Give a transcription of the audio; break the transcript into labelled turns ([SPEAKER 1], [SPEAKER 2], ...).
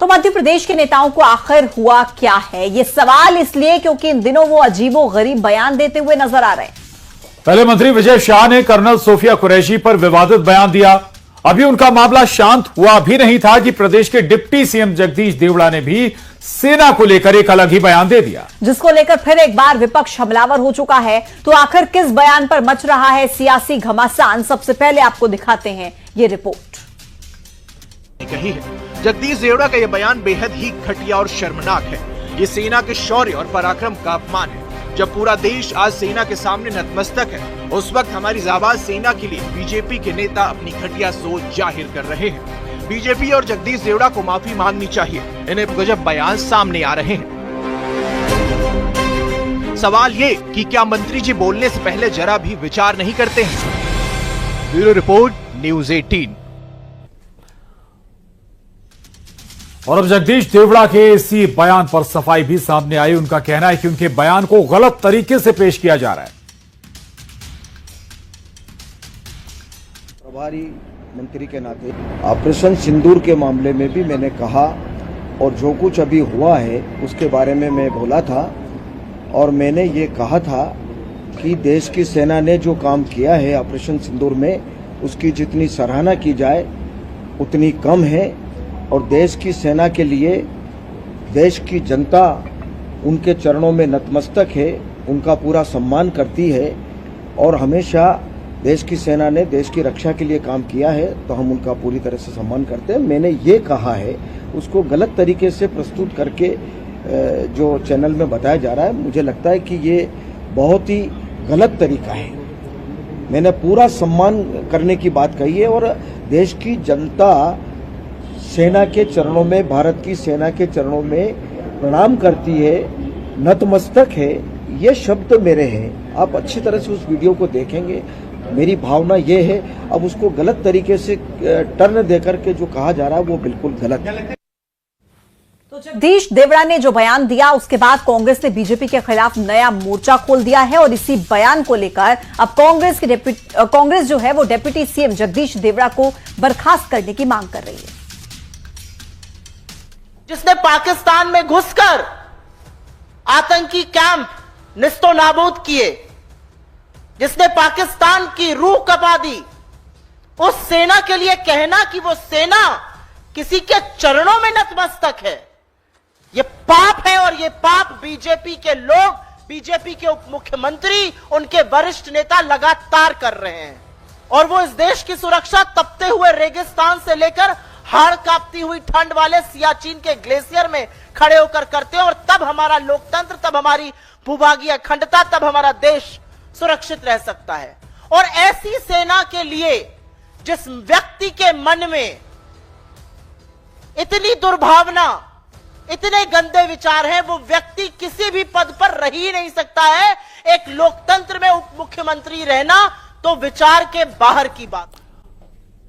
[SPEAKER 1] तो मध्य प्रदेश के नेताओं को आखिर हुआ क्या है, ये सवाल इसलिए क्योंकि इन दिनों वो अजीबोगरीब बयान देते हुए नजर आ रहे हैं।
[SPEAKER 2] पहले मंत्री विजय शाह ने कर्नल सोफिया कुरैशी पर विवादित बयान दिया। अभी उनका मामला शांत हुआ भी नहीं था कि प्रदेश के डिप्टी सीएम जगदीश देवड़ा ने भी सेना को लेकर एक अलग ही बयान दे दिया,
[SPEAKER 1] जिसको लेकर फिर एक बार विपक्ष हमलावर हो चुका है। तो आखिर किस बयान पर मच रहा है सियासी घमासान, सबसे पहले आपको दिखाते हैं ये रिपोर्ट।
[SPEAKER 3] कही है जगदीश देवड़ा का यह बयान बेहद ही घटिया और शर्मनाक है। ये सेना के शौर्य और पराक्रम का अपमान है। जब पूरा देश आज सेना के सामने नतमस्तक है, उस वक्त हमारी जाबाज सेना के लिए बीजेपी के नेता अपनी घटिया सोच जाहिर कर रहे हैं। बीजेपी और जगदीश देवड़ा को माफी मांगनी चाहिए। इन्हें गजब बयान सामने आ रहे हैं। सवाल ये कि क्या मंत्री जी बोलने से पहले जरा भी विचार नहीं करते हैं? Bureau report, news 18।
[SPEAKER 2] और अब जगदीश देवड़ा के इसी बयान पर सफाई भी सामने आई। उनका कहना है कि उनके बयान को गलत तरीके से पेश किया जा रहा है।
[SPEAKER 4] प्रभारी मंत्री के नाते ऑपरेशन सिंदूर के मामले में भी मैंने कहा और जो कुछ अभी हुआ है उसके बारे में मैं बोला था और मैंने ये कहा था कि देश की सेना ने जो काम किया है ऑपरेशन सिंदूर में, उसकी जितनी सराहना की जाए उतनी कम है। और देश की सेना के लिए देश की जनता उनके चरणों में नतमस्तक है, उनका पूरा सम्मान करती है और हमेशा देश की सेना ने देश की रक्षा के लिए काम किया है तो हम उनका पूरी तरह से सम्मान करते हैं। मैंने ये कहा है, उसको गलत तरीके से प्रस्तुत करके जो चैनल में बताया जा रहा है, मुझे लगता है कि ये बहुत ही गलत तरीका है। मैंने पूरा सम्मान करने की बात कही है और देश की जनता सेना के चरणों में, भारत की सेना के चरणों में प्रणाम करती है, नतमस्तक है। ये शब्द मेरे हैं। आप अच्छी तरह से उस वीडियो को देखेंगे। मेरी भावना ये है, अब उसको गलत तरीके से टर्न देकर के जो कहा जा रहा है वो बिल्कुल गलत है।
[SPEAKER 1] तो जगदीश देवड़ा ने जो बयान दिया उसके बाद कांग्रेस ने बीजेपी के खिलाफ नया मोर्चा खोल दिया है और इसी बयान को लेकर अब कांग्रेस जो है वो डिप्टी सीएम जगदीश देवड़ा को बर्खास्त करने की मांग कर रही है।
[SPEAKER 5] जिसने पाकिस्तान में घुसकर आतंकी कैंप निस्तो नाबूद किए, जिसने पाकिस्तान की रूह कपा दी, उस सेना के लिए कहना कि वो सेना किसी के चरणों में नतमस्तक है, ये पाप है। और ये पाप बीजेपी के लोग, बीजेपी के उप मुख्यमंत्री, उनके वरिष्ठ नेता लगातार कर रहे हैं। और वो इस देश की सुरक्षा तपते हुए रेगिस्तान से लेकर हाड़ कांपती हुई ठंड वाले सियाचिन के ग्लेशियर में खड़े होकर करते हैं। और तब हमारा लोकतंत्र, तब हमारी भूभागीय अखंडता, तब हमारा देश सुरक्षित रह सकता है। और ऐसी सेना के लिए जिस व्यक्ति के मन में इतनी दुर्भावना, इतने गंदे विचार हैं, वो व्यक्ति किसी भी पद पर रह ही नहीं सकता है। एक लोकतंत्र में उप मुख्यमंत्री रहना तो विचार के बाहर की बात।